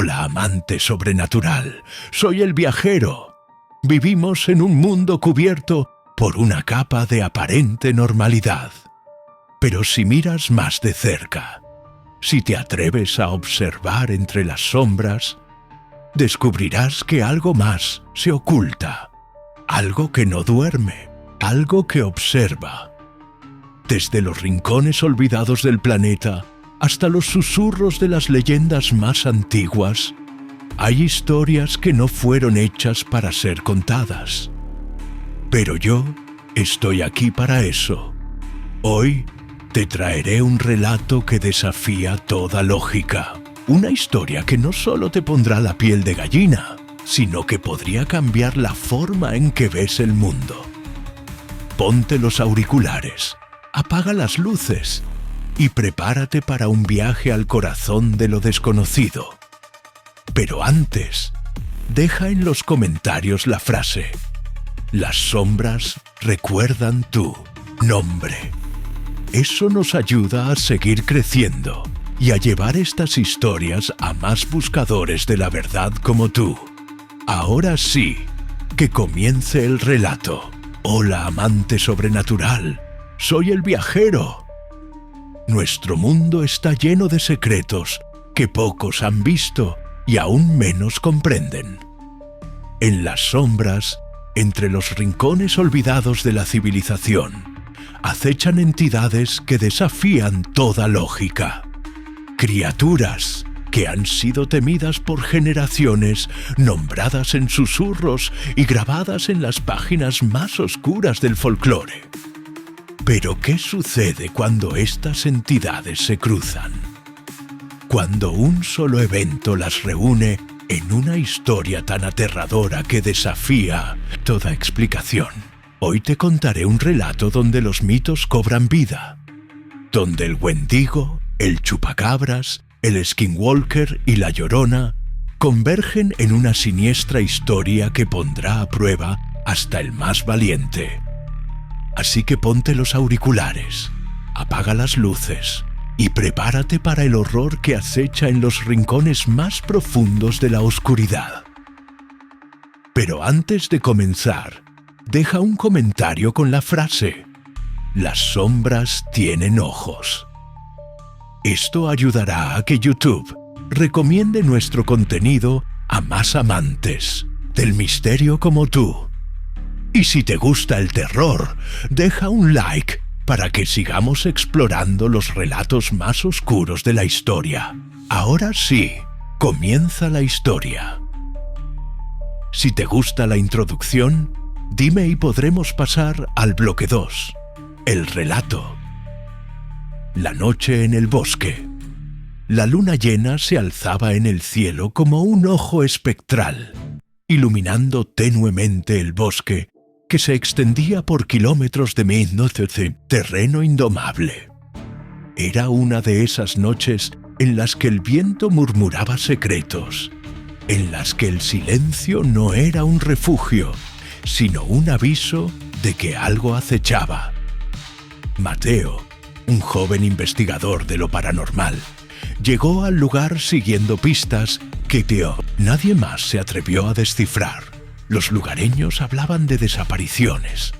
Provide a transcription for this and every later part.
Hola, amante sobrenatural. Soy el viajero. Vivimos en un mundo cubierto por una capa de aparente normalidad. Pero si miras más de cerca, si te atreves a observar entre las sombras, descubrirás que algo más se oculta. Algo que no duerme, algo que observa. Desde los rincones olvidados del planeta hasta los susurros de las leyendas más antiguas, hay historias que no fueron hechas para ser contadas. Pero yo estoy aquí para eso. Hoy te traeré un relato que desafía toda lógica. Una historia que no solo te pondrá la piel de gallina, sino que podría cambiar la forma en que ves el mundo. Ponte los auriculares, apaga las luces y prepárate para un viaje al corazón de lo desconocido. Pero antes, deja en los comentarios la frase: las sombras recuerdan tu nombre. Eso nos ayuda a seguir creciendo y a llevar estas historias a más buscadores de la verdad como tú. Ahora sí, que comience el relato. Hola, amante sobrenatural. Soy el viajero. Nuestro mundo está lleno de secretos que pocos han visto y aún menos comprenden. En las sombras, entre los rincones olvidados de la civilización, acechan entidades que desafían toda lógica. Criaturas que han sido temidas por generaciones, nombradas en susurros y grabadas en las páginas más oscuras del folclore. Pero ¿qué sucede cuando estas entidades se cruzan? Cuando un solo evento las reúne en una historia tan aterradora que desafía toda explicación. Hoy te contaré un relato donde los mitos cobran vida, donde el Wendigo, el Chupacabras, el Skinwalker y la Llorona convergen en una siniestra historia que pondrá a prueba hasta el más valiente. Así que ponte los auriculares, apaga las luces y prepárate para el horror que acecha en los rincones más profundos de la oscuridad. Pero antes de comenzar, deja un comentario con la frase: las sombras tienen ojos. Esto ayudará a que YouTube recomiende nuestro contenido a más amantes del misterio como tú. Y si te gusta el terror, deja un like para que sigamos explorando los relatos más oscuros de la historia. Ahora sí, comienza la historia. Si te gusta la introducción, dime y podremos pasar al bloque 2, el relato. La noche en el bosque. La luna llena se alzaba en el cielo como un ojo espectral, iluminando tenuemente el bosque que se extendía por kilómetros de terreno indomable. Era una de esas noches en las que el viento murmuraba secretos, en las que el silencio no era un refugio, sino un aviso de que algo acechaba. Mateo, un joven investigador de lo paranormal, llegó al lugar siguiendo pistas que nadie más se atrevió a descifrar. Los lugareños hablaban de desapariciones,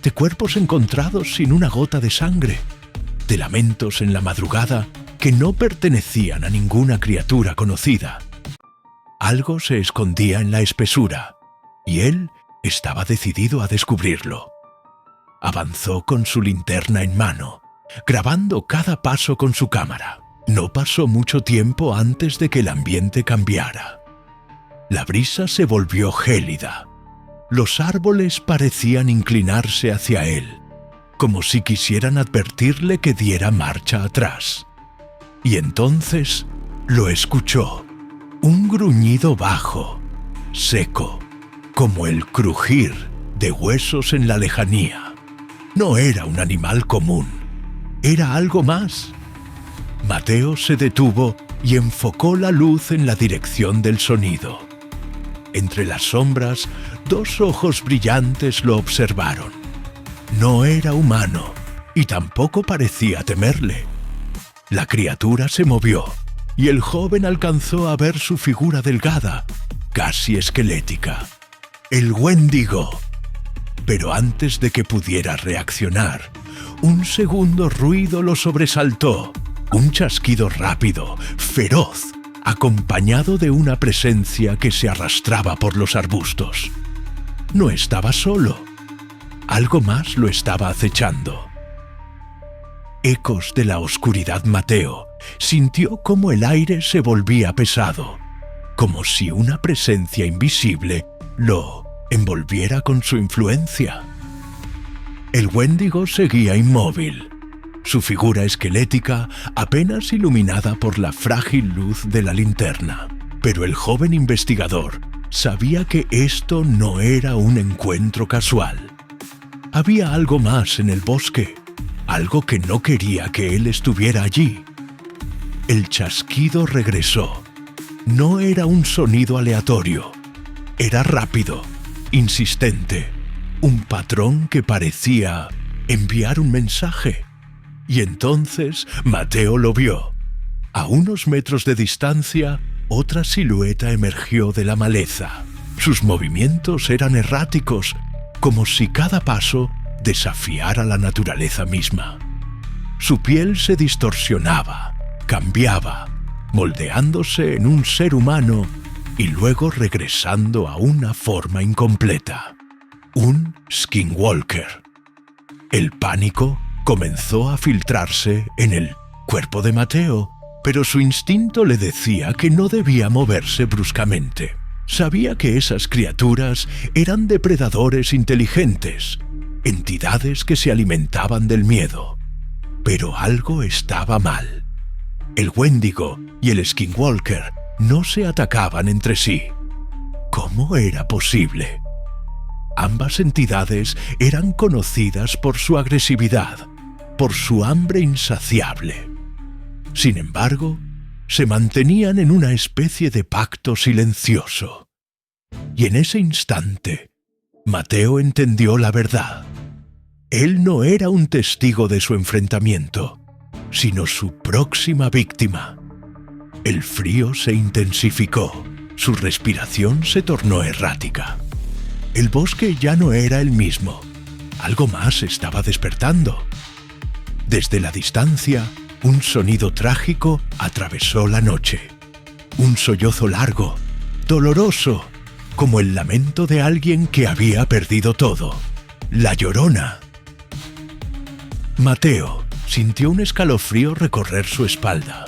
de cuerpos encontrados sin una gota de sangre, de lamentos en la madrugada que no pertenecían a ninguna criatura conocida. Algo se escondía en la espesura, y él estaba decidido a descubrirlo. Avanzó con su linterna en mano, grabando cada paso con su cámara. No pasó mucho tiempo antes de que el ambiente cambiara. La brisa se volvió gélida. Los árboles parecían inclinarse hacia él, como si quisieran advertirle que diera marcha atrás. Y entonces lo escuchó, un gruñido bajo, seco, como el crujir de huesos en la lejanía. No era un animal común, era algo más. Mateo se detuvo y enfocó la luz en la dirección del sonido. Entre las sombras, dos ojos brillantes lo observaron. No era humano y tampoco parecía temerle. La criatura se movió, y el joven alcanzó a ver su figura delgada, casi esquelética. El Wendigo. Pero antes de que pudiera reaccionar, un segundo ruido lo sobresaltó. Un chasquido rápido, feroz, acompañado de una presencia que se arrastraba por los arbustos. No estaba solo. Algo más lo estaba acechando. Ecos de la oscuridad, Mateo sintió como el aire se volvía pesado, como si una presencia invisible lo envolviera con su influencia. El Wendigo seguía inmóvil, su figura esquelética apenas iluminada por la frágil luz de la linterna. Pero el joven investigador sabía que esto no era un encuentro casual. Había algo más en el bosque, algo que no quería que él estuviera allí. El chasquido regresó. No era un sonido aleatorio. Era rápido, insistente, un patrón que parecía enviar un mensaje. Y entonces Mateo lo vio. A unos metros de distancia, otra silueta emergió de la maleza. Sus movimientos eran erráticos, como si cada paso desafiara la naturaleza misma. Su piel se distorsionaba, cambiaba, moldeándose en un ser humano y luego regresando a una forma incompleta. Un skinwalker. El pánico comenzó a filtrarse en el cuerpo de Mateo, pero su instinto le decía que no debía moverse bruscamente. Sabía que esas criaturas eran depredadores inteligentes, entidades que se alimentaban del miedo. Pero algo estaba mal. El Wendigo y el skinwalker no se atacaban entre sí. ¿Cómo era posible? Ambas entidades eran conocidas por su agresividad, por su hambre insaciable. Sin embargo, se mantenían en una especie de pacto silencioso. Y en ese instante, Mateo entendió la verdad. Él no era un testigo de su enfrentamiento, sino su próxima víctima. El frío se intensificó, su respiración se tornó errática. El bosque ya no era el mismo. Algo más estaba despertando. Desde la distancia, un sonido trágico atravesó la noche. Un sollozo largo, doloroso, como el lamento de alguien que había perdido todo. La Llorona. Mateo sintió un escalofrío recorrer su espalda.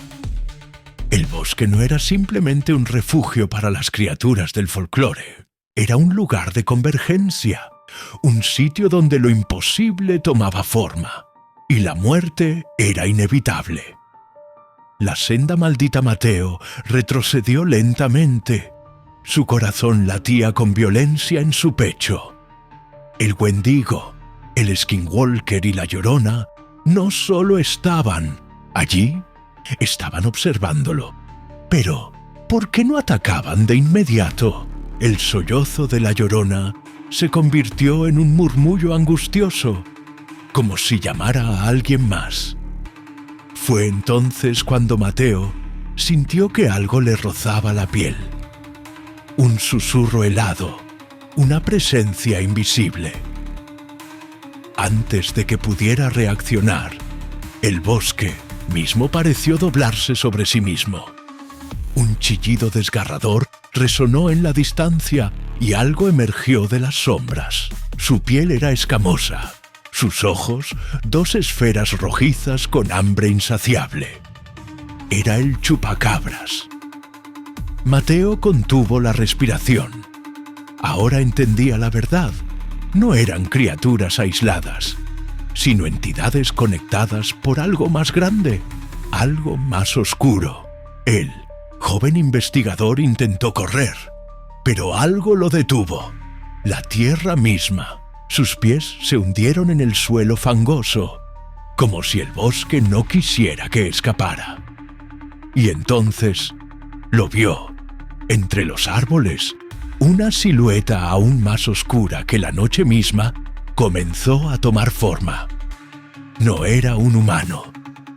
El bosque no era simplemente un refugio para las criaturas del folclore. Era un lugar de convergencia, un sitio donde lo imposible tomaba forma, y la muerte era inevitable. La senda maldita Mateo retrocedió lentamente. Su corazón latía con violencia en su pecho. El Wendigo, el skinwalker y la Llorona no solo estaban allí, estaban observándolo. Pero, ¿por qué no atacaban de inmediato? El sollozo de la Llorona se convirtió en un murmullo angustioso, como si llamara a alguien más. Fue entonces cuando Mateo sintió que algo le rozaba la piel. Un susurro helado, una presencia invisible. Antes de que pudiera reaccionar, el bosque mismo pareció doblarse sobre sí mismo. Un chillido desgarrador resonó en la distancia y algo emergió de las sombras. Su piel era escamosa, sus ojos dos esferas rojizas con hambre insaciable. Era el chupacabras. Mateo contuvo la respiración. Ahora entendía la verdad. No eran criaturas aisladas, sino entidades conectadas por algo más grande, algo más oscuro. Él, joven investigador, intentó correr, pero algo lo detuvo. La tierra misma. Sus pies se hundieron en el suelo fangoso, como si el bosque no quisiera que escapara. Y entonces lo vio. Entre los árboles, una silueta aún más oscura que la noche misma comenzó a tomar forma. No era un humano,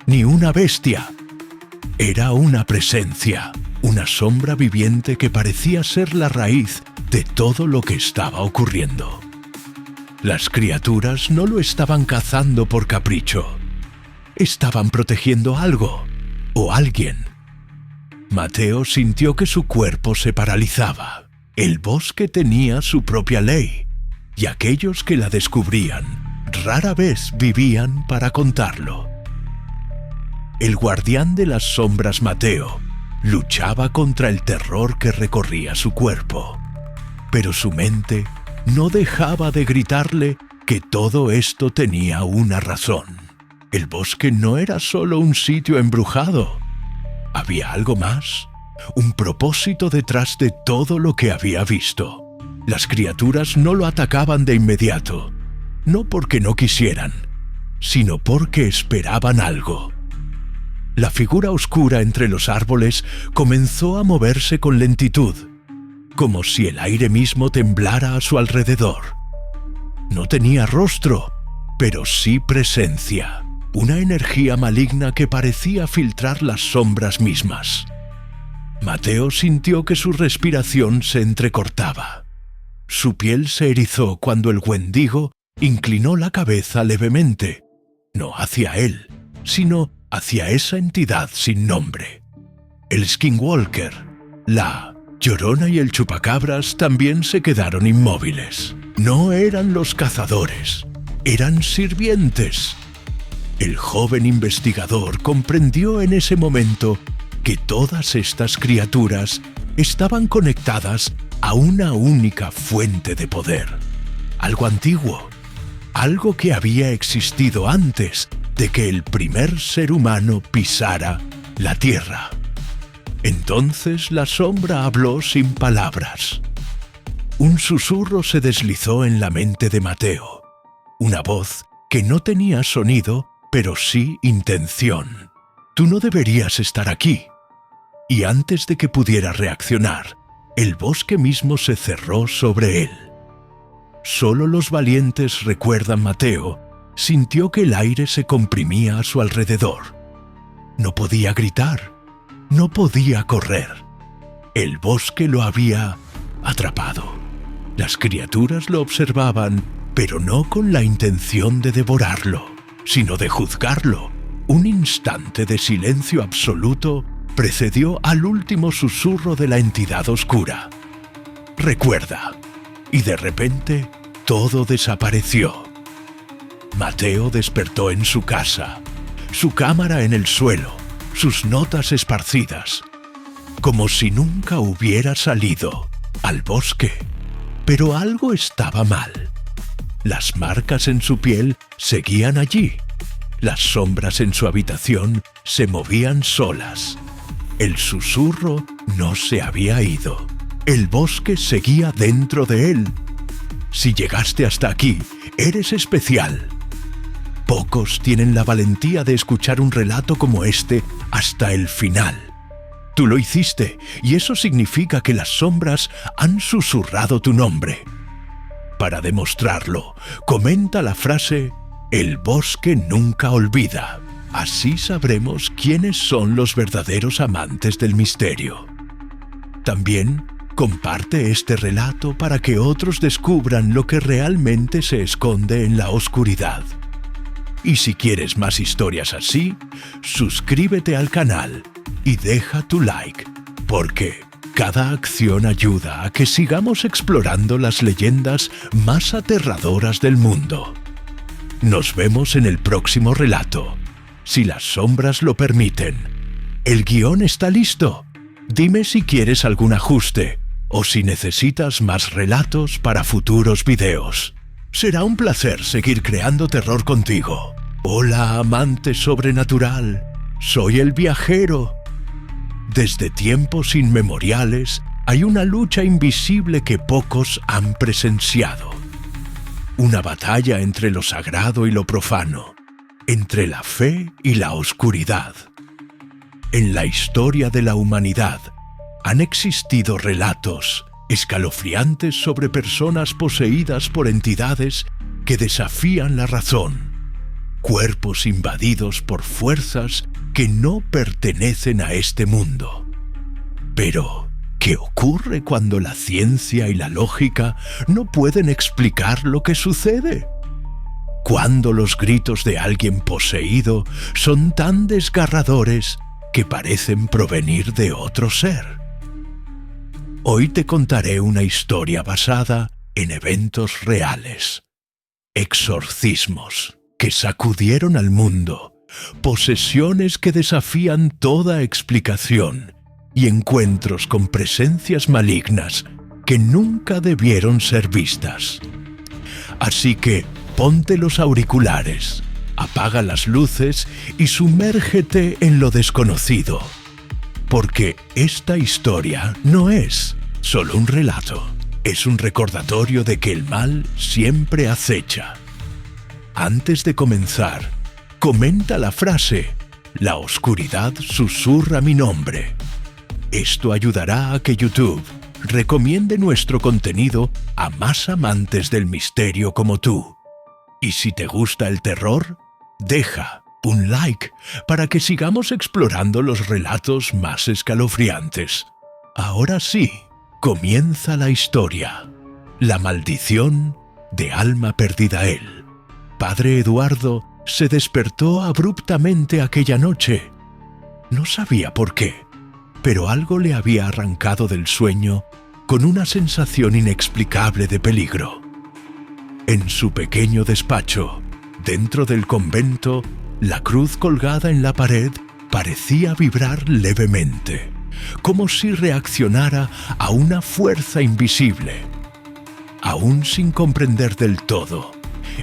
ni una bestia. Era una presencia, una sombra viviente que parecía ser la raíz de todo lo que estaba ocurriendo. Las criaturas no lo estaban cazando por capricho. Estaban protegiendo algo o alguien. Mateo sintió que su cuerpo se paralizaba. El bosque tenía su propia ley, y aquellos que la descubrían rara vez vivían para contarlo. El guardián de las sombras, Mateo, luchaba contra el terror que recorría su cuerpo, pero su mente no dejaba de gritarle que todo esto tenía una razón. El bosque no era solo un sitio embrujado. Había algo más, un propósito detrás de todo lo que había visto. Las criaturas no lo atacaban de inmediato, no porque no quisieran, sino porque esperaban algo. La figura oscura entre los árboles comenzó a moverse con lentitud, como si el aire mismo temblara a su alrededor. No tenía rostro, pero sí presencia, una energía maligna que parecía filtrar las sombras mismas. Mateo sintió que su respiración se entrecortaba. Su piel se erizó cuando el Wendigo inclinó la cabeza levemente, no hacia él, sino hacia esa entidad sin nombre. El Skinwalker, la Llorona y el Chupacabras también se quedaron inmóviles. No eran los cazadores, eran sirvientes. El joven investigador comprendió en ese momento que todas estas criaturas estaban conectadas a una única fuente de poder. Algo antiguo, algo que había existido antes de que el primer ser humano pisara la tierra. Entonces la sombra habló sin palabras. Un susurro se deslizó en la mente de Mateo, una voz que no tenía sonido, pero sí intención. Tú no deberías estar aquí. Y antes de que pudiera reaccionar, el bosque mismo se cerró sobre él. Solo los valientes recuerdan. Mateo sintió que el aire se comprimía a su alrededor. No podía gritar, no podía correr. El bosque lo había atrapado. Las criaturas lo observaban, pero no con la intención de devorarlo, sino de juzgarlo. Un instante de silencio absoluto precedió al último susurro de la entidad oscura. Recuerda. Y de repente, todo desapareció. Mateo despertó en su casa, su cámara en el suelo, sus notas esparcidas, como si nunca hubiera salido al bosque. Pero algo estaba mal. Las marcas en su piel seguían allí. Las sombras en su habitación se movían solas. El susurro no se había ido. El bosque seguía dentro de él. Si llegaste hasta aquí, eres especial. Pocos tienen la valentía de escuchar un relato como este hasta el final. Tú lo hiciste, y eso significa que las sombras han susurrado tu nombre. Para demostrarlo, comenta la frase «El bosque nunca olvida». Así sabremos quiénes son los verdaderos amantes del misterio. También comparte este relato para que otros descubran lo que realmente se esconde en la oscuridad. Y si quieres más historias así, suscríbete al canal y deja tu like, porque cada acción ayuda a que sigamos explorando las leyendas más aterradoras del mundo. Nos vemos en el próximo relato, si las sombras lo permiten. El guión está listo. Dime si quieres algún ajuste o si necesitas más relatos para futuros videos. Será un placer seguir creando terror contigo. Hola, amante sobrenatural. Soy el viajero. Desde tiempos inmemoriales hay una lucha invisible que pocos han presenciado. Una batalla entre lo sagrado y lo profano, entre la fe y la oscuridad. En la historia de la humanidad han existido relatos escalofriantes sobre personas poseídas por entidades que desafían la razón. cuerpos invadidos por fuerzas que no pertenecen a este mundo. Pero, ¿qué ocurre cuando la ciencia y la lógica no pueden explicar lo que sucede? Cuando los gritos de alguien poseído son tan desgarradores que parecen provenir de otro ser. Hoy te contaré una historia basada en eventos reales. Exorcismos que sacudieron al mundo, posesiones que desafían toda explicación y encuentros con presencias malignas que nunca debieron ser vistas. Así que ponte los auriculares, apaga las luces y sumérgete en lo desconocido, porque esta historia no es solo un relato, es un recordatorio de que el mal siempre acecha. Antes de comenzar, comenta la frase: "La oscuridad susurra mi nombre". Esto ayudará a que YouTube recomiende nuestro contenido a más amantes del misterio como tú. Y si te gusta el terror, deja un like para que sigamos explorando los relatos más escalofriantes. Ahora sí, comienza la historia. La maldición de Alma Perdidael. Padre Eduardo se despertó abruptamente aquella noche. No sabía por qué, pero algo le había arrancado del sueño con una sensación inexplicable de peligro. En su pequeño despacho, dentro del convento, la cruz colgada en la pared parecía vibrar levemente, como si reaccionara a una fuerza invisible. Aún sin comprender del todo,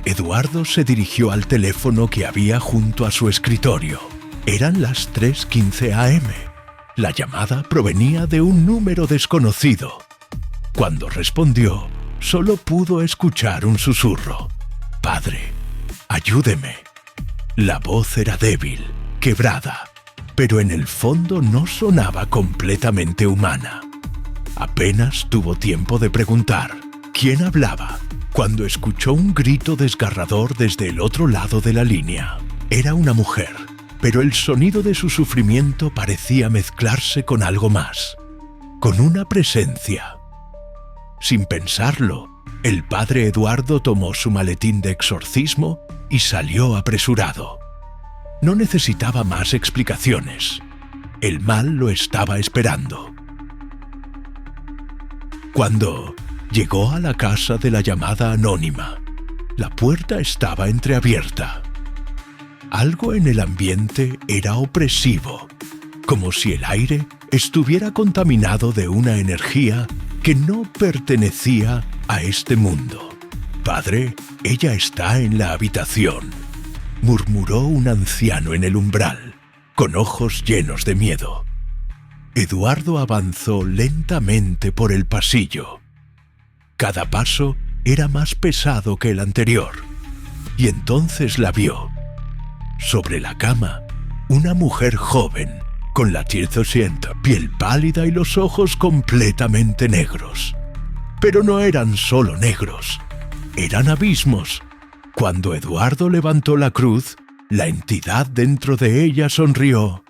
Eduardo se dirigió al teléfono que había junto a su escritorio. Eran las 3:15 am. La llamada provenía de un número desconocido. Cuando respondió, solo pudo escuchar un susurro: «Padre, ayúdeme». La voz era débil, quebrada, pero en el fondo no sonaba completamente humana. Apenas tuvo tiempo de preguntar quién hablaba cuando escuchó un grito desgarrador desde el otro lado de la línea. Era una mujer, pero el sonido de su sufrimiento parecía mezclarse con algo más, con una presencia. Sin pensarlo, el padre Eduardo tomó su maletín de exorcismo y salió apresurado. No necesitaba más explicaciones. El mal lo estaba esperando. Cuando llegó a la casa de la llamada anónima, la puerta estaba entreabierta. Algo en el ambiente era opresivo, como si el aire estuviera contaminado de una energía que no pertenecía a este mundo. «Padre, ella está en la habitación», murmuró un anciano en el umbral, con ojos llenos de miedo. Eduardo avanzó lentamente por el pasillo. Cada paso era más pesado que el anterior, y entonces la vio. Sobre la cama, una mujer joven, con la piel pálida y los ojos completamente negros. Pero no eran solo negros, eran abismos. Cuando Eduardo levantó la cruz, la entidad dentro de ella sonrió.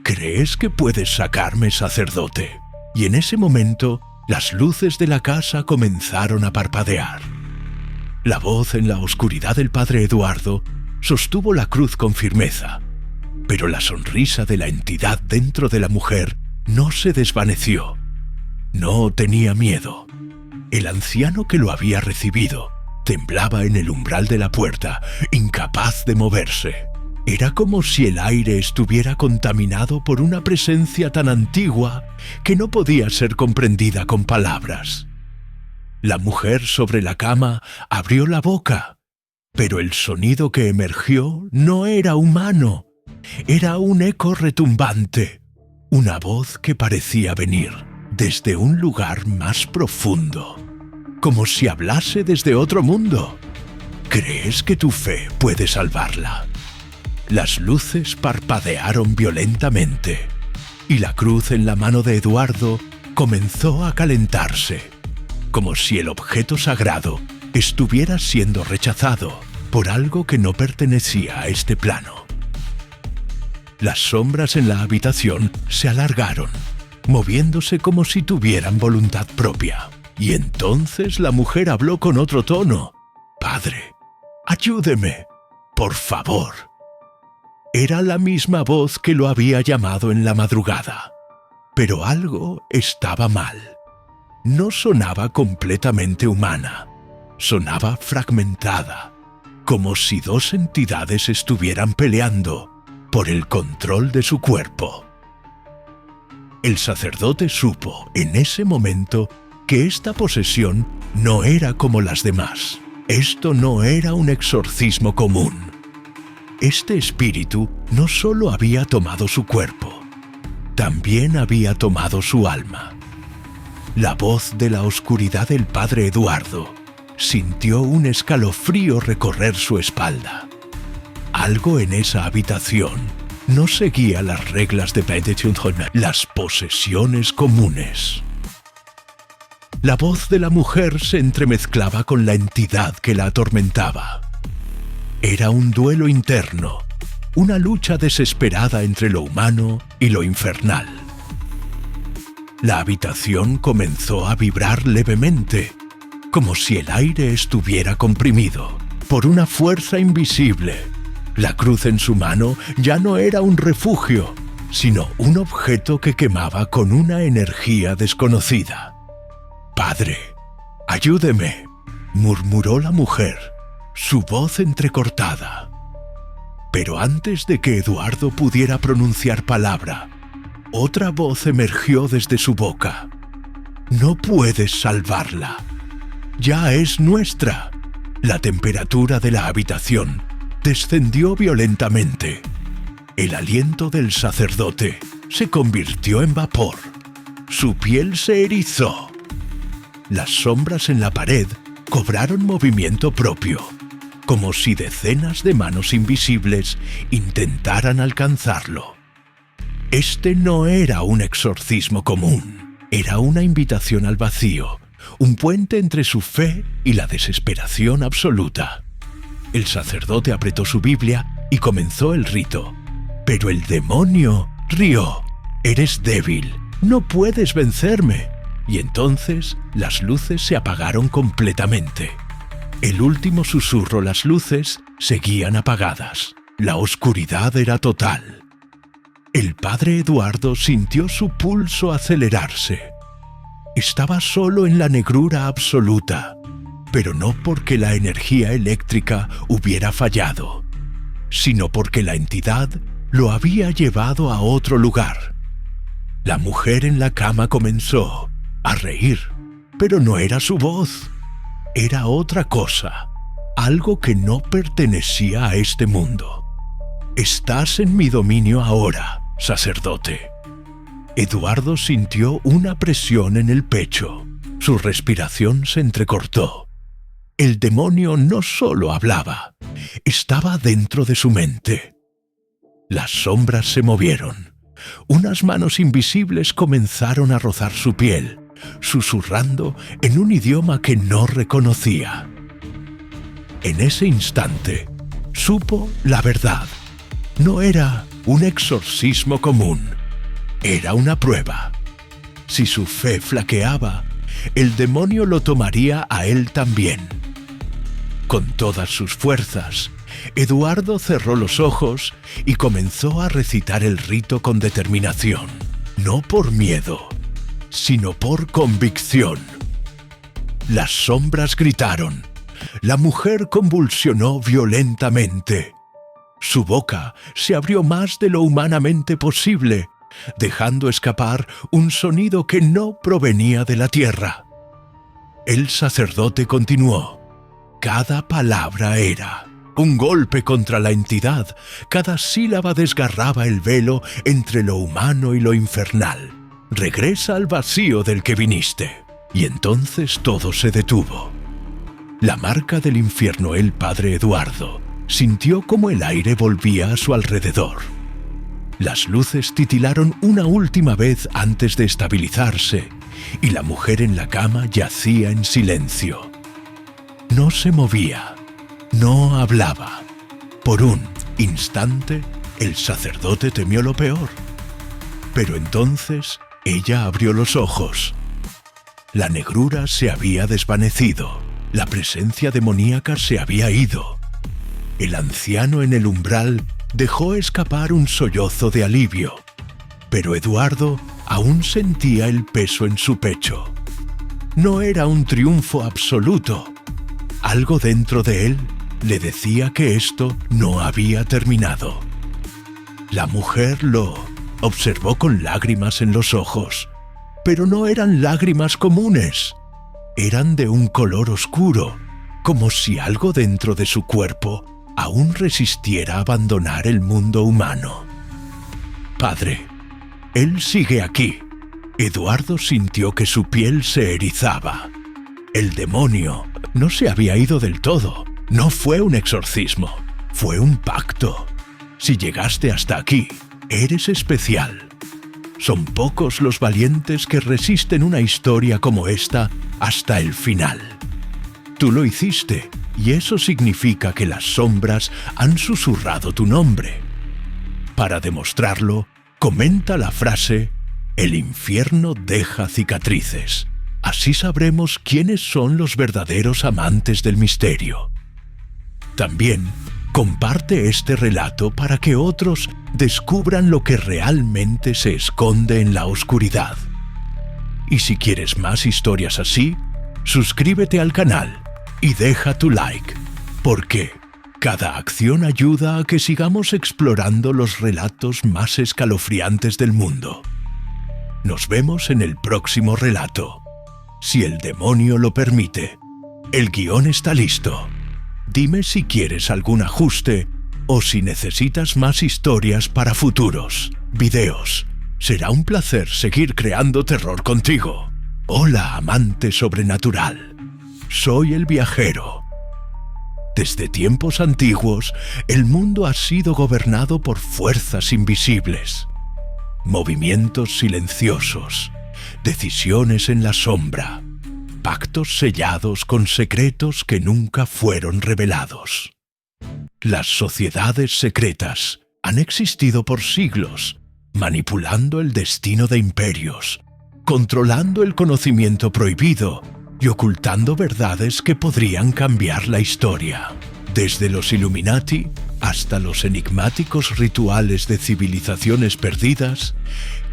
«¿Crees que puedes sacarme, sacerdote?». Y en ese momento, las luces de la casa comenzaron a parpadear. La voz en la oscuridad del padre Eduardo sostuvo la cruz con firmeza, pero la sonrisa de la entidad dentro de la mujer no se desvaneció. No tenía miedo. El anciano que lo había recibido temblaba en el umbral de la puerta, incapaz de moverse. Era como si el aire estuviera contaminado por una presencia tan antigua que no podía ser comprendida con palabras. La mujer sobre la cama abrió la boca, pero el sonido que emergió no era humano. Era un eco retumbante, una voz que parecía venir desde un lugar más profundo, como si hablase desde otro mundo. «¿Crees que tu fe puede salvarla?». Las luces parpadearon violentamente, y la cruz en la mano de Eduardo comenzó a calentarse, como si el objeto sagrado estuviera siendo rechazado. por algo que no pertenecía a este plano. Las sombras en la habitación se alargaron, moviéndose como si tuvieran voluntad propia. Y entonces la mujer habló con otro tono. «Padre, ayúdeme, por favor». Era la misma voz que lo había llamado en la madrugada. Pero algo estaba mal. No sonaba completamente humana. Sonaba fragmentada, como si dos entidades estuvieran peleando por el control de su cuerpo. El sacerdote supo en ese momento que esta posesión no era como las demás. Esto no era un exorcismo común. Este espíritu no solo había tomado su cuerpo, también había tomado su alma. La voz de la oscuridad del padre Eduardo sintió un escalofrío recorrer su espalda. Algo en esa habitación no seguía las reglas de las posesiones comunes. La voz de la mujer se entremezclaba con la entidad que la atormentaba. Era un duelo interno, una lucha desesperada entre lo humano y lo infernal. La habitación comenzó a vibrar levemente, como si el aire estuviera comprimido por una fuerza invisible. La cruz en su mano ya no era un refugio, sino un objeto que quemaba con una energía desconocida. «Padre, ayúdeme», murmuró la mujer, su voz entrecortada. Pero antes de que Eduardo pudiera pronunciar palabra, otra voz emergió desde su boca. «No puedes salvarla. Ya es nuestra». La temperatura de la habitación descendió violentamente. El aliento del sacerdote se convirtió en vapor. Su piel se erizó. Las sombras en la pared cobraron movimiento propio, como si decenas de manos invisibles intentaran alcanzarlo. Este no era un exorcismo común, era una invitación al vacío, un puente entre su fe y la desesperación absoluta. El sacerdote apretó su Biblia y comenzó el rito. Pero el demonio rió. «Eres débil, no puedes vencerme». Y entonces las luces se apagaron completamente. El último susurro, las luces seguían apagadas. La oscuridad era total. El padre Eduardo sintió su pulso acelerarse. Estaba solo en la negrura absoluta, pero no porque la energía eléctrica hubiera fallado, sino porque la entidad lo había llevado a otro lugar. La mujer en la cama comenzó a reír, pero no era su voz. Era otra cosa, algo que no pertenecía a este mundo. «Estás en mi dominio ahora, sacerdote». Eduardo sintió una presión en el pecho. Su respiración se entrecortó. El demonio no solo hablaba, estaba dentro de su mente. Las sombras se movieron. Unas manos invisibles comenzaron a rozar su piel, susurrando en un idioma que no reconocía. En ese instante, supo la verdad. No era un exorcismo común, era una prueba. Si su fe flaqueaba, el demonio lo tomaría a él también. Con todas sus fuerzas, Eduardo cerró los ojos y comenzó a recitar el rito con determinación, no por miedo, sino por convicción. Las sombras gritaron. La mujer convulsionó violentamente. Su boca se abrió más de lo humanamente posible, dejando escapar un sonido que no provenía de la tierra. El sacerdote continuó. Cada palabra era un golpe contra la entidad. Cada sílaba desgarraba el velo entre lo humano y lo infernal. Regresa al vacío del que viniste. Y entonces todo se detuvo. La marca del infierno, el padre Eduardo, sintió como el aire volvía a su alrededor. Las luces titilaron una última vez antes de estabilizarse, y la mujer en la cama yacía en silencio. No se movía, no hablaba. Por un instante, el sacerdote temió lo peor. Pero entonces ella abrió los ojos. La negrura se había desvanecido. La presencia demoníaca se había ido. El anciano en el umbral dejó escapar un sollozo de alivio, pero Eduardo aún sentía el peso en su pecho. No era un triunfo absoluto. Algo dentro de él le decía que esto no había terminado. La mujer lo observó con lágrimas en los ojos, pero no eran lágrimas comunes. Eran de un color oscuro, como si algo dentro de su cuerpo aún resistiera a abandonar el mundo humano. Padre, él sigue aquí. Eduardo sintió que su piel se erizaba. El demonio no se había ido del todo. No fue un exorcismo, fue un pacto. Si llegaste hasta aquí, eres especial. Son pocos los valientes que resisten una historia como esta hasta el final. Tú lo hiciste, y eso significa que las sombras han susurrado tu nombre. Para demostrarlo, comenta la frase: el infierno deja cicatrices. Así sabremos quiénes son los verdaderos amantes del misterio. También comparte este relato para que otros descubran lo que realmente se esconde en la oscuridad. Y si quieres más historias así, suscríbete al canal y deja tu like, porque cada acción ayuda a que sigamos explorando los relatos más escalofriantes del mundo. Nos vemos en el próximo relato. Si el demonio lo permite. El guión está listo. Dime si quieres algún ajuste o si necesitas más historias para futuros videos. Será un placer seguir creando terror contigo. Hola, amante sobrenatural. Soy el viajero. Desde tiempos antiguos, el mundo ha sido gobernado por fuerzas invisibles. Movimientos silenciosos, decisiones en la sombra, pactos sellados con secretos que nunca fueron revelados. Las sociedades secretas han existido por siglos, manipulando el destino de imperios, controlando el conocimiento prohibido y ocultando verdades que podrían cambiar la historia. Desde los Illuminati hasta los enigmáticos rituales de civilizaciones perdidas,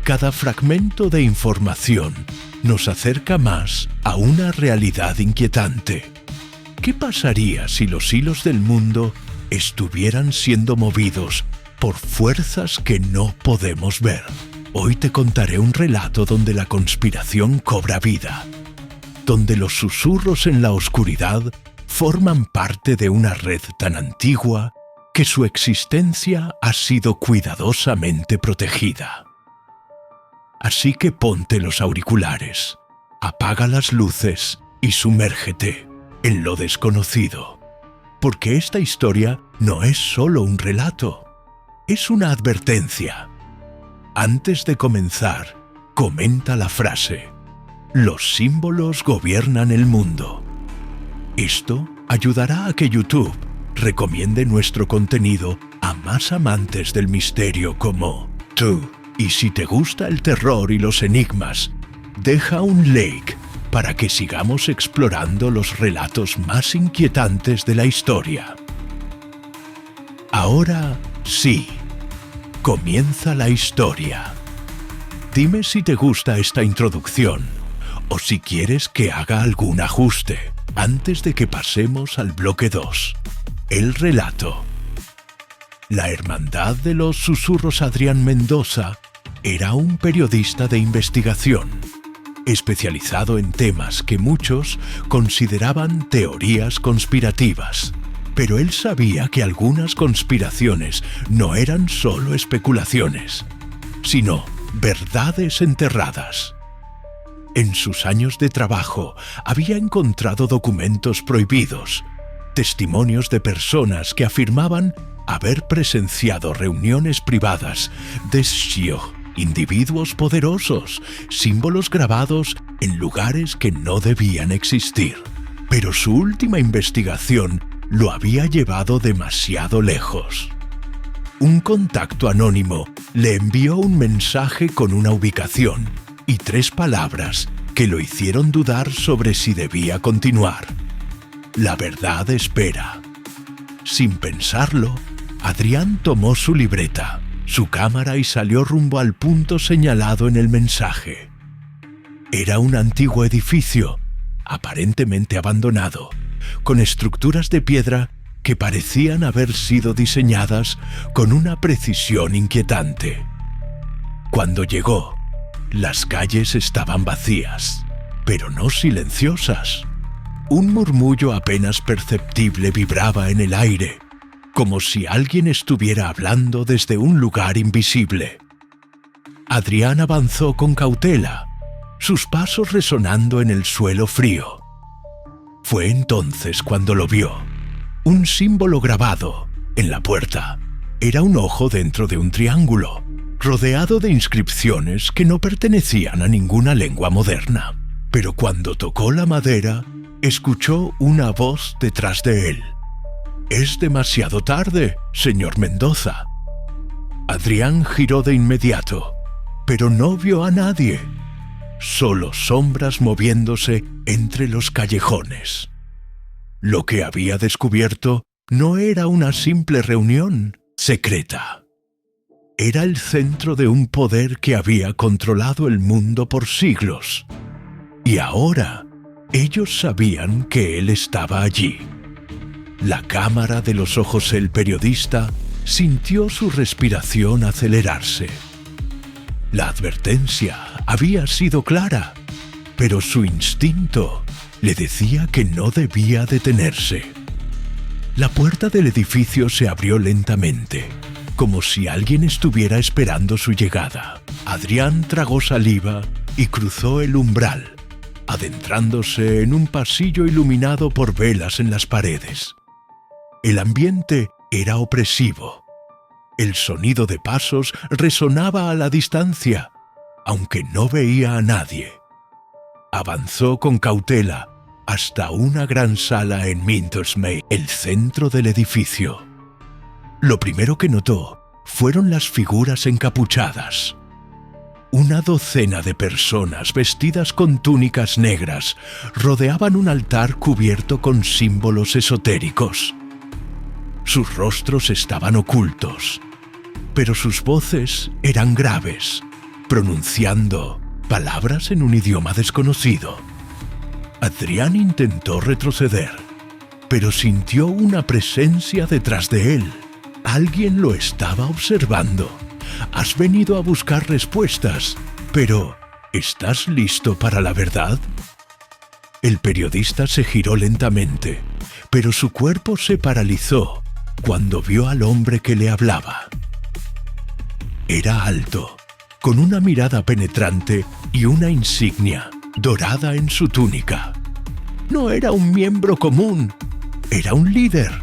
cada fragmento de información nos acerca más a una realidad inquietante. ¿Qué pasaría si los hilos del mundo estuvieran siendo movidos por fuerzas que no podemos ver? Hoy te contaré un relato donde la conspiración cobra vida, donde los susurros en la oscuridad forman parte de una red tan antigua que su existencia ha sido cuidadosamente protegida. Así que ponte los auriculares, apaga las luces y sumérgete en lo desconocido, porque esta historia no es solo un relato, es una advertencia. Antes de comenzar, comenta la frase: los símbolos gobiernan el mundo. Esto ayudará a que YouTube recomiende nuestro contenido a más amantes del misterio como tú. Y si te gusta el terror y los enigmas, deja un like para que sigamos explorando los relatos más inquietantes de la historia. Ahora sí, comienza la historia. Dime si te gusta esta introducción o si quieres que haga algún ajuste antes de que pasemos al bloque 2. El relato. La Hermandad de los Susurros Adrián Mendoza era un periodista de investigación, especializado en temas que muchos consideraban teorías conspirativas. Pero él sabía que algunas conspiraciones no eran solo especulaciones, sino verdades enterradas. En sus años de trabajo había encontrado documentos prohibidos, testimonios de personas que afirmaban haber presenciado reuniones privadas de Shio, individuos poderosos, símbolos grabados en lugares que no debían existir. Pero su última investigación lo había llevado demasiado lejos. Un contacto anónimo le envió un mensaje con una ubicación y 3 palabras que lo hicieron dudar sobre si debía continuar. La verdad espera. Sin pensarlo, Adrián tomó su libreta, su cámara y salió rumbo al punto señalado en el mensaje. Era un antiguo edificio, aparentemente abandonado, con estructuras de piedra que parecían haber sido diseñadas con una precisión inquietante. Cuando llegó, las calles estaban vacías, pero no silenciosas. Un murmullo apenas perceptible vibraba en el aire, como si alguien estuviera hablando desde un lugar invisible. Adrián avanzó con cautela, sus pasos resonando en el suelo frío. Fue entonces cuando lo vio. Un símbolo grabado en la puerta. Era un ojo dentro de un triángulo, rodeado de inscripciones que no pertenecían a ninguna lengua moderna. Pero cuando tocó la madera, escuchó una voz detrás de él. «Es demasiado tarde, señor Mendoza». Adrián giró de inmediato, pero no vio a nadie. Solo sombras moviéndose entre los callejones. Lo que había descubierto no era una simple reunión secreta. Era el centro de un poder que había controlado el mundo por siglos. Y ahora, ellos sabían que él estaba allí. La cámara de los ojos del periodista sintió su respiración acelerarse. La advertencia había sido clara, pero su instinto le decía que no debía detenerse. La puerta del edificio se abrió lentamente, como si alguien estuviera esperando su llegada. Adrián tragó saliva y cruzó el umbral, adentrándose en un pasillo iluminado por velas en las paredes. El ambiente era opresivo. El sonido de pasos resonaba a la distancia, aunque no veía a nadie. Avanzó con cautela hasta una gran sala en Mintersmay, el centro del edificio. Lo primero que notó fueron las figuras encapuchadas. Una docena de personas vestidas con túnicas negras rodeaban un altar cubierto con símbolos esotéricos. Sus rostros estaban ocultos, pero sus voces eran graves, pronunciando palabras en un idioma desconocido. Adrián intentó retroceder, pero sintió una presencia detrás de él. Alguien lo estaba observando. Has venido a buscar respuestas, pero ¿estás listo para la verdad? El periodista se giró lentamente, pero su cuerpo se paralizó cuando vio al hombre que le hablaba. Era alto, con una mirada penetrante y una insignia dorada en su túnica. No era un miembro común, era un líder.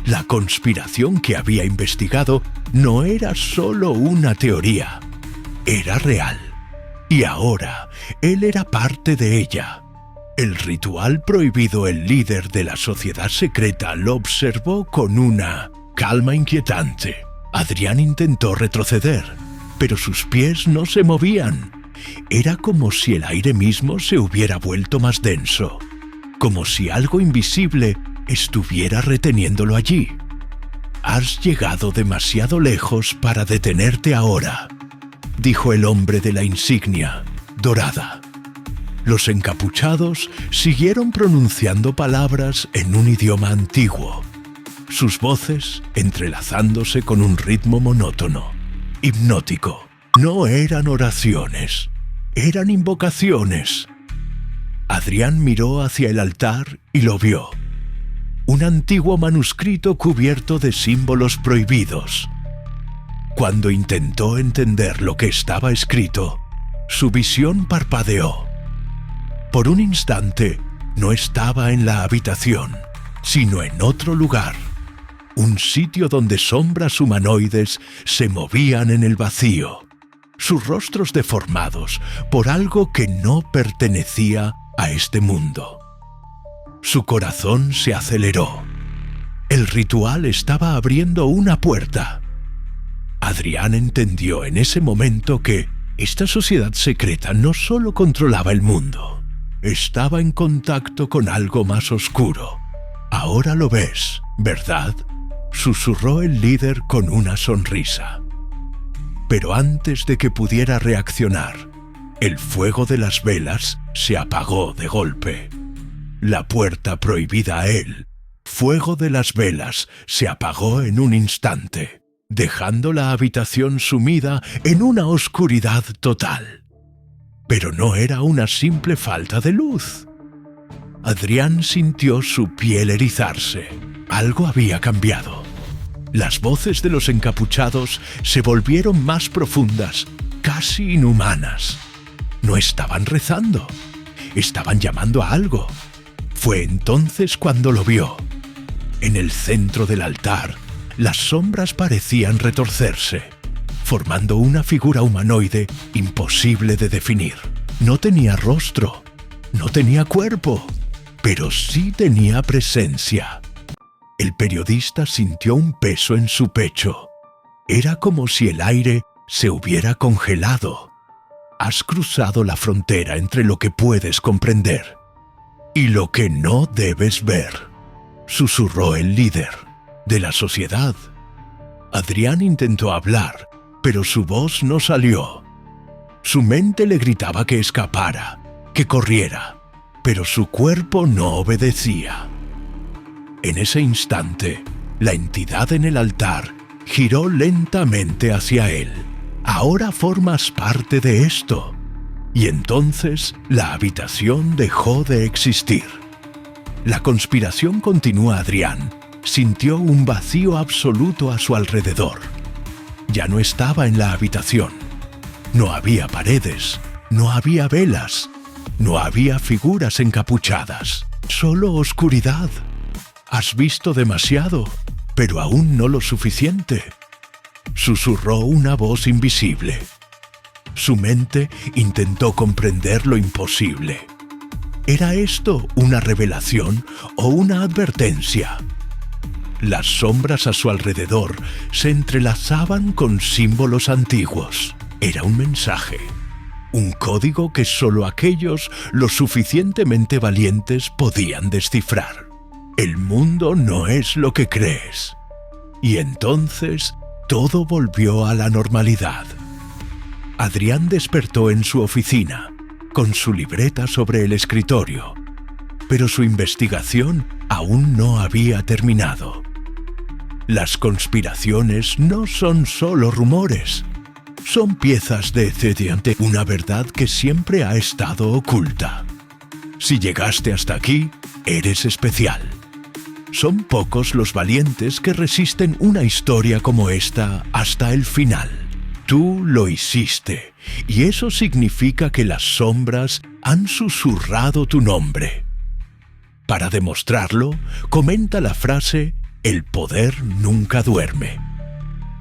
La conspiración que había investigado no era solo una teoría, era real. Y ahora él era parte de ella. El ritual prohibido el líder de la sociedad secreta lo observó con una calma inquietante. Adrián intentó retroceder, pero sus pies no se movían. Era como si el aire mismo se hubiera vuelto más denso, como si algo invisible estuviera reteniéndolo allí. «Has llegado demasiado lejos para detenerte ahora», dijo el hombre de la insignia dorada. Los encapuchados siguieron pronunciando palabras en un idioma antiguo, sus voces entrelazándose con un ritmo monótono, hipnótico. No eran oraciones, eran invocaciones. Adrián miró hacia el altar y lo vio. Un antiguo manuscrito cubierto de símbolos prohibidos. Cuando intentó entender lo que estaba escrito, su visión parpadeó. Por un instante, no estaba en la habitación, sino en otro lugar. Un sitio donde sombras humanoides se movían en el vacío, sus rostros deformados por algo que no pertenecía a este mundo. Su corazón se aceleró. El ritual estaba abriendo una puerta. Adrián entendió en ese momento que esta sociedad secreta no solo controlaba el mundo, estaba en contacto con algo más oscuro. «Ahora lo ves, ¿verdad?», susurró el líder con una sonrisa. Pero antes de que pudiera reaccionar, el fuego de las velas se apagó de golpe. La puerta prohibida a él, fuego de las velas, se apagó en un instante, dejando la habitación sumida en una oscuridad total. Pero no era una simple falta de luz. Adrián sintió su piel erizarse. Algo había cambiado. Las voces de los encapuchados se volvieron más profundas, casi inhumanas. No estaban rezando, estaban llamando a algo. Fue entonces cuando lo vio. En el centro del altar, las sombras parecían retorcerse, formando una figura humanoide imposible de definir. No tenía rostro, no tenía cuerpo, pero sí tenía presencia. El periodista sintió un peso en su pecho. Era como si el aire se hubiera congelado. Has cruzado la frontera entre lo que puedes comprender y lo que no debes ver, susurró el líder de la sociedad. Adrián intentó hablar, pero su voz no salió. Su mente le gritaba que escapara, que corriera, pero su cuerpo no obedecía. En ese instante, la entidad en el altar giró lentamente hacia él. Ahora formas parte de esto. Y entonces la habitación dejó de existir. La conspiración continúa. Adrián sintió un vacío absoluto a su alrededor. Ya no estaba en la habitación. No había paredes, no había velas, no había figuras encapuchadas, solo oscuridad. Has visto demasiado, pero aún no lo suficiente, susurró una voz invisible. Su mente intentó comprender lo imposible. ¿Era esto una revelación o una advertencia? Las sombras a su alrededor se entrelazaban con símbolos antiguos. Era un mensaje, un código que solo aquellos lo suficientemente valientes podían descifrar. El mundo no es lo que crees. Y entonces todo volvió a la normalidad. Adrián despertó en su oficina, con su libreta sobre el escritorio, pero su investigación aún no había terminado. Las conspiraciones no son solo rumores, son piezas de una verdad que siempre ha estado oculta. Si llegaste hasta aquí, eres especial. Son pocos los valientes que resisten una historia como esta hasta el final. Tú lo hiciste, y eso significa que las sombras han susurrado tu nombre. Para demostrarlo, comenta la frase «El poder nunca duerme».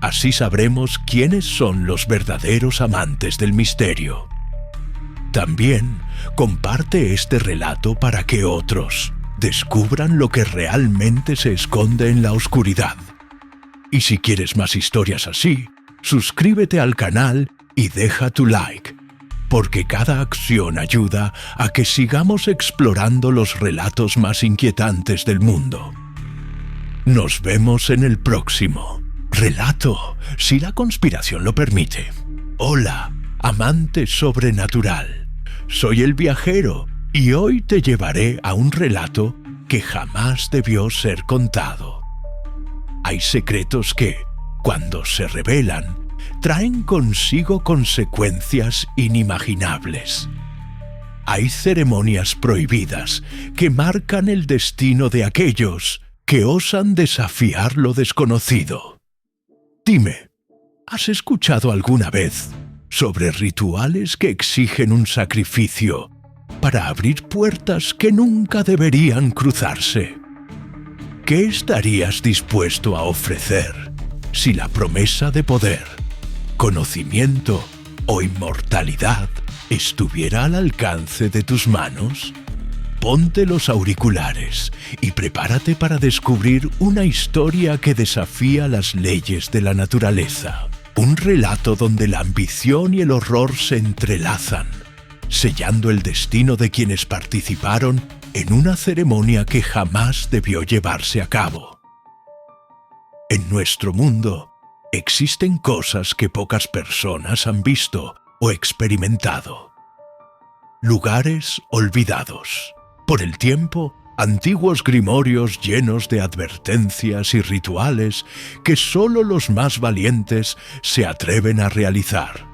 Así sabremos quiénes son los verdaderos amantes del misterio. También comparte este relato para que otros descubran lo que realmente se esconde en la oscuridad. Y si quieres más historias así, suscríbete al canal y deja tu like, porque cada acción ayuda a que sigamos explorando los relatos más inquietantes del mundo. Nos vemos en el próximo relato, si la conspiración lo permite. Hola, amante sobrenatural. Soy el viajero y hoy te llevaré a un relato que jamás debió ser contado. Hay secretos que, cuando se revelan, traen consigo consecuencias inimaginables. Hay ceremonias prohibidas que marcan el destino de aquellos que osan desafiar lo desconocido. Dime, ¿has escuchado alguna vez sobre rituales que exigen un sacrificio para abrir puertas que nunca deberían cruzarse? ¿Qué estarías dispuesto a ofrecer si la promesa de poder, conocimiento o inmortalidad estuviera al alcance de tus manos? ponte los auriculares y prepárate para descubrir una historia que desafía las leyes de la naturaleza. Un relato donde la ambición y el horror se entrelazan, sellando el destino de quienes participaron en una ceremonia que jamás debió llevarse a cabo. En nuestro mundo existen cosas que pocas personas han visto o experimentado. Lugares olvidados. Por el tiempo, antiguos grimorios llenos de advertencias y rituales que solo los más valientes se atreven a realizar.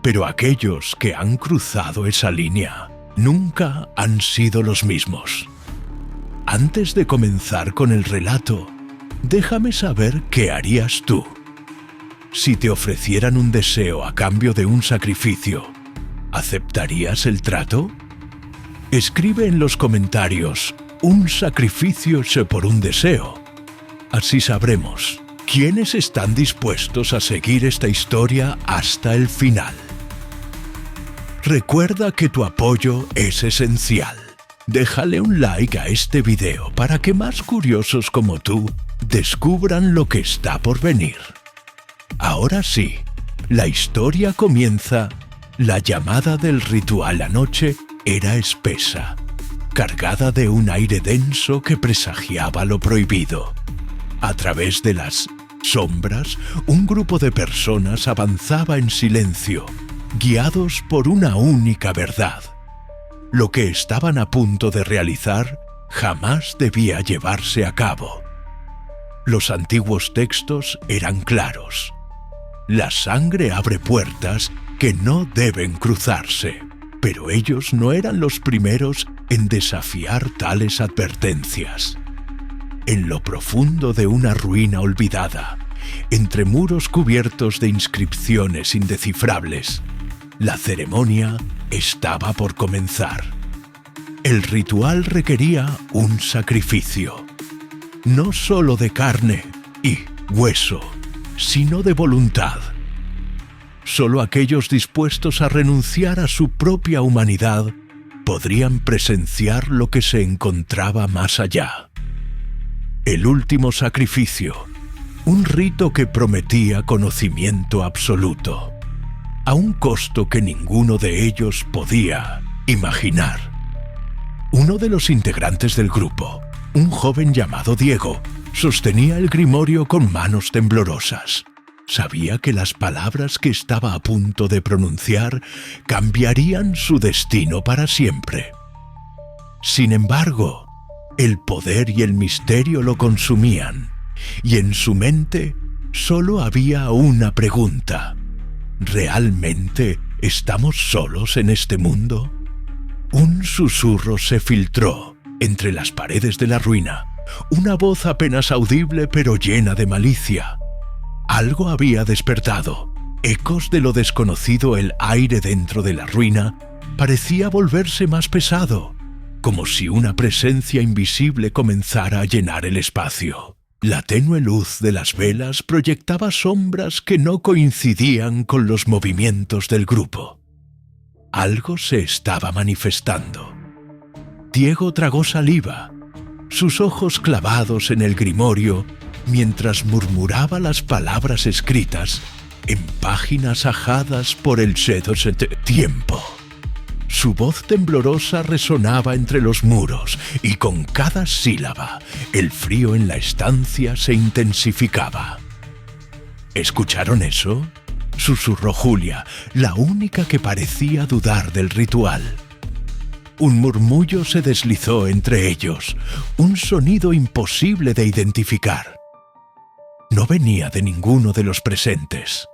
Pero aquellos que han cruzado esa línea nunca han sido los mismos. Antes de comenzar con el relato, déjame saber qué harías tú. Si te ofrecieran un deseo a cambio de un sacrificio, ¿aceptarías el trato? Escribe en los comentarios un sacrificio por un deseo. Así sabremos quiénes están dispuestos a seguir esta historia hasta el final. Recuerda que tu apoyo es esencial. Déjale un like a este video para que más curiosos como tú descubran lo que está por venir. Ahora sí, la historia comienza. La llamada del ritual anoche era espesa, cargada de un aire denso que presagiaba lo prohibido. A través de las sombras, un grupo de personas avanzaba en silencio, guiados por una única verdad. Lo que estaban a punto de realizar jamás debía llevarse a cabo. Los antiguos textos eran claros. La sangre abre puertas que no deben cruzarse, pero ellos no eran los primeros en desafiar tales advertencias. En lo profundo de una ruina olvidada, entre muros cubiertos de inscripciones indescifrables, la ceremonia estaba por comenzar. El ritual requería un sacrificio, no solo de carne y hueso, sino de voluntad. Solo aquellos dispuestos a renunciar a su propia humanidad podrían presenciar lo que se encontraba más allá. El último sacrificio, un rito que prometía conocimiento absoluto, a un costo que ninguno de ellos podía imaginar. Uno de los integrantes del grupo, un joven llamado Diego, sostenía el grimorio con manos temblorosas. Sabía que las palabras que estaba a punto de pronunciar cambiarían su destino para siempre. Sin embargo, el poder y el misterio lo consumían, y en su mente solo había una pregunta. ¿Realmente estamos solos en este mundo? Un susurro se filtró entre las paredes de la ruina, una voz apenas audible pero llena de malicia. Algo había despertado. Ecos de lo desconocido, el aire dentro de la ruina parecía volverse más pesado, como si una presencia invisible comenzara a llenar el espacio. La tenue luz de las velas proyectaba sombras que no coincidían con los movimientos del grupo. Algo se estaba manifestando. Diego tragó saliva, sus ojos clavados en el grimorio, mientras murmuraba las palabras escritas en páginas ajadas por el tiempo. Su voz temblorosa resonaba entre los muros y con cada sílaba el frío en la estancia se intensificaba. ¿Escucharon eso?, susurró Julia, la única que parecía dudar del ritual. Un murmullo se deslizó entre ellos, un sonido imposible de identificar. No venía de ninguno de los presentes.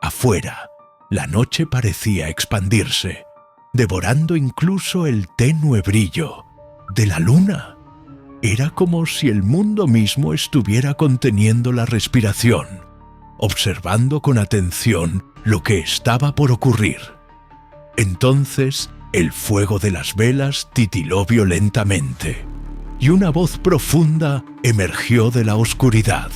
Afuera, la noche parecía expandirse, devorando incluso el tenue brillo de la luna. Era como si el mundo mismo estuviera conteniendo la respiración, observando con atención lo que estaba por ocurrir. Entonces, el fuego de las velas titiló violentamente, y una voz profunda emergió de la oscuridad.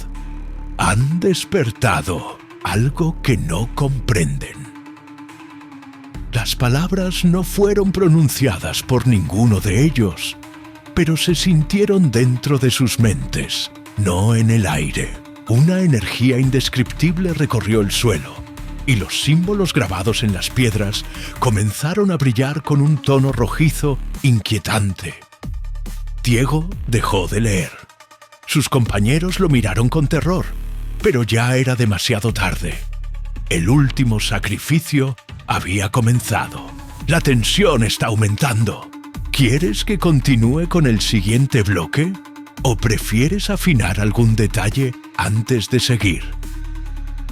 Han despertado algo que no comprenden. Las palabras no fueron pronunciadas por ninguno de ellos, pero se sintieron dentro de sus mentes, no en el aire. Una energía indescriptible recorrió el suelo, y los símbolos grabados en las piedras comenzaron a brillar con un tono rojizo inquietante. Diego dejó de leer. Sus compañeros lo miraron con terror, pero ya era demasiado tarde. El último sacrificio había comenzado. La tensión está aumentando. ¿Quieres que continúe con el siguiente bloque? ¿O prefieres afinar algún detalle antes de seguir?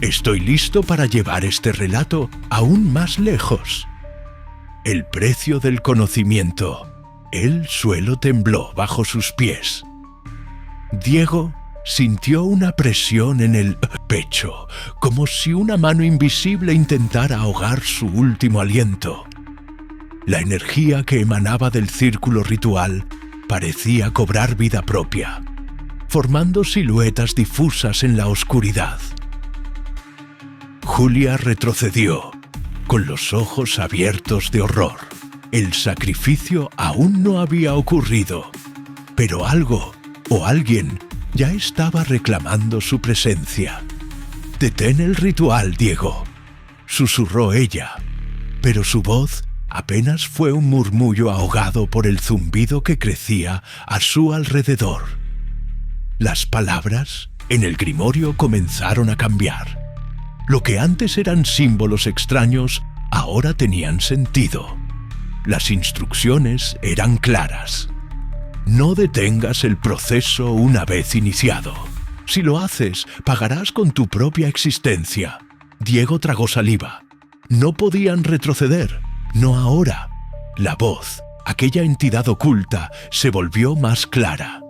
Estoy listo para llevar este relato aún más lejos. El precio del conocimiento. El suelo tembló bajo sus pies. Diego sintió una presión en el pecho, como si una mano invisible intentara ahogar su último aliento. La energía que emanaba del círculo ritual parecía cobrar vida propia, formando siluetas difusas en la oscuridad. Julia retrocedió, con los ojos abiertos de horror. El sacrificio aún no había ocurrido, pero algo o alguien ya estaba reclamando su presencia. «Detén el ritual, Diego», susurró ella, pero su voz apenas fue un murmullo ahogado por el zumbido que crecía a su alrededor. Las palabras en el grimorio comenzaron a cambiar. Lo que antes eran símbolos extraños, ahora tenían sentido. Las instrucciones eran claras. No detengas el proceso una vez iniciado. Si lo haces, pagarás con tu propia existencia. Diego tragó saliva. No podían retroceder, no ahora. La voz, aquella entidad oculta, se volvió más clara.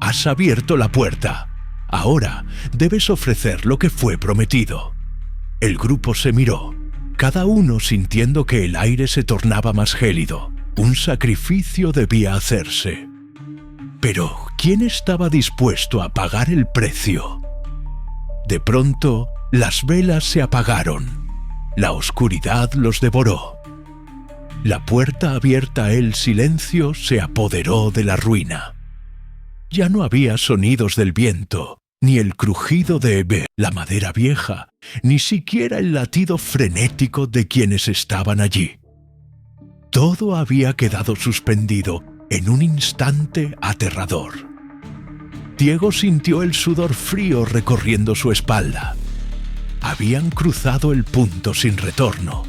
Has abierto la puerta. Ahora debes ofrecer lo que fue prometido. El grupo se miró, cada uno sintiendo que el aire se tornaba más gélido. Un sacrificio debía hacerse. Pero, ¿quién estaba dispuesto a pagar el precio? De pronto, las velas se apagaron. La oscuridad los devoró. La puerta abierta a el silencio se apoderó de la ruina. Ya no había sonidos del viento, ni el crujido de la madera vieja, ni siquiera el latido frenético de quienes estaban allí. Todo había quedado suspendido en un instante aterrador. Diego sintió el sudor frío recorriendo su espalda. Habían cruzado el punto sin retorno.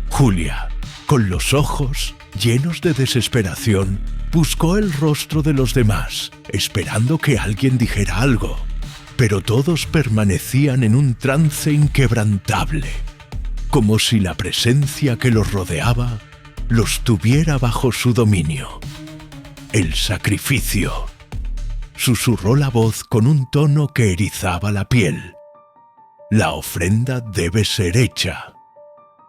Julia, con los ojos llenos de desesperación, buscó el rostro de los demás, esperando que alguien dijera algo, pero todos permanecían en un trance inquebrantable, como si la presencia que los rodeaba los tuviera bajo su dominio. «El sacrificio», susurró la voz con un tono que erizaba la piel. «La ofrenda debe ser hecha».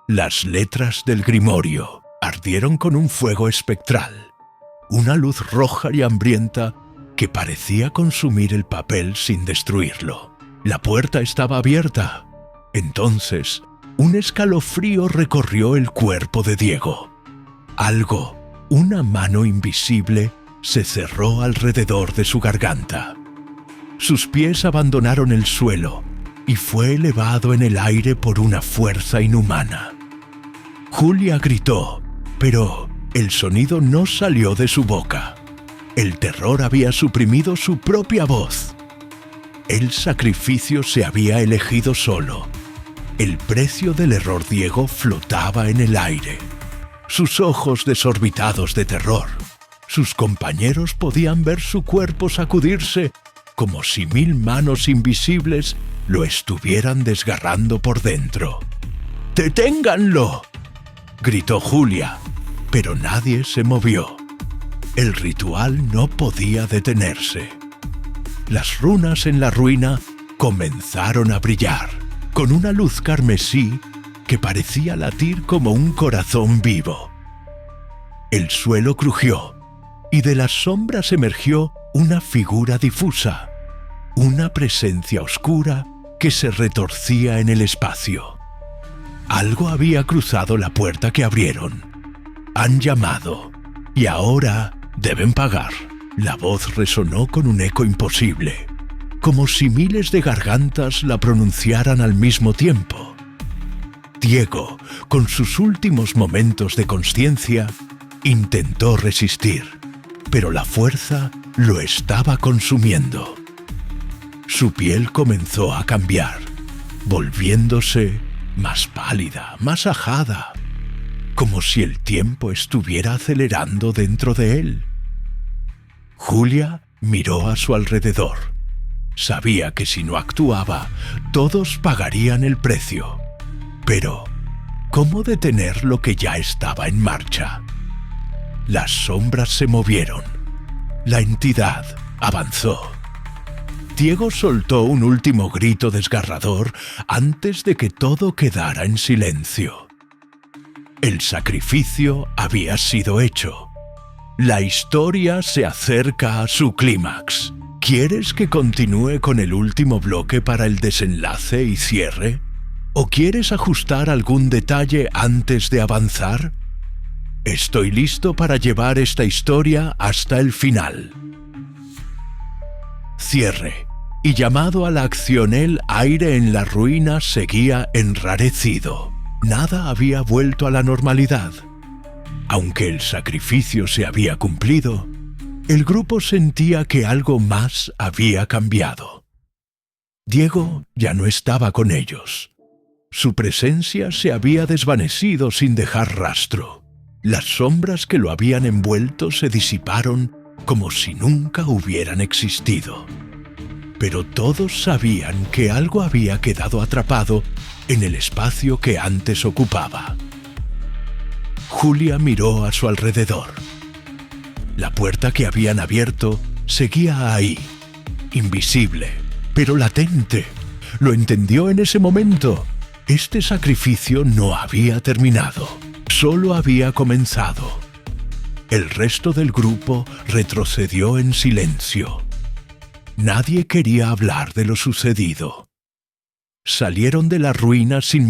Las letras del grimorio ardieron con un fuego espectral, una luz roja y hambrienta que parecía consumir el papel sin destruirlo. La puerta estaba abierta. Entonces, un escalofrío recorrió el cuerpo de Diego. Algo, una mano invisible, se cerró alrededor de su garganta. Sus pies abandonaron el suelo y fue elevado en el aire por una fuerza inhumana. Julia gritó, pero el sonido no salió de su boca. El terror había suprimido su propia voz. El sacrificio se había elegido solo. El precio del error Diego flotaba en el aire. Sus ojos desorbitados de terror. Sus compañeros podían ver su cuerpo sacudirse como si 1000 manos invisibles lo estuvieran desgarrando por dentro. «¡Deténganlo!», gritó Julia, pero nadie se movió. El ritual no podía detenerse. Las runas en la ruina comenzaron a brillar, con una luz carmesí que parecía latir como un corazón vivo. El suelo crujió, y de las sombras emergió una figura difusa, una presencia oscura que se retorcía en el espacio. Algo había cruzado la puerta que abrieron. Han llamado, y ahora deben pagar. La voz resonó con un eco imposible, como si miles de gargantas la pronunciaran al mismo tiempo. Diego, con sus últimos momentos de consciencia, intentó resistir, pero la fuerza lo estaba consumiendo. Su piel comenzó a cambiar, volviéndose más pálida, más ajada, como si el tiempo estuviera acelerando dentro de él. Julia miró a su alrededor. Sabía que si no actuaba, todos pagarían el precio. Pero, ¿cómo detener lo que ya estaba en marcha? Las sombras se movieron. La entidad avanzó. Diego soltó un último grito desgarrador antes de que todo quedara en silencio. El sacrificio había sido hecho. La historia se acerca a su clímax. ¿Quieres que continúe con el último bloque para el desenlace y cierre? ¿O quieres ajustar algún detalle antes de avanzar? Estoy listo para llevar esta historia hasta el final. Cierre. Y llamado a la acción, el aire en la ruina seguía enrarecido. Nada había vuelto a la normalidad. Aunque el sacrificio se había cumplido, el grupo sentía que algo más había cambiado. Diego ya no estaba con ellos. Su presencia se había desvanecido sin dejar rastro. Las sombras que lo habían envuelto se disiparon como si nunca hubieran existido. Pero todos sabían que algo había quedado atrapado en el espacio que antes ocupaba. Julia miró a su alrededor. La puerta que habían abierto seguía ahí, invisible, pero latente. Lo entendió en ese momento. Este sacrificio no había terminado, solo había comenzado. El resto del grupo retrocedió en silencio. Nadie quería hablar de lo sucedido. Salieron de la ruina sin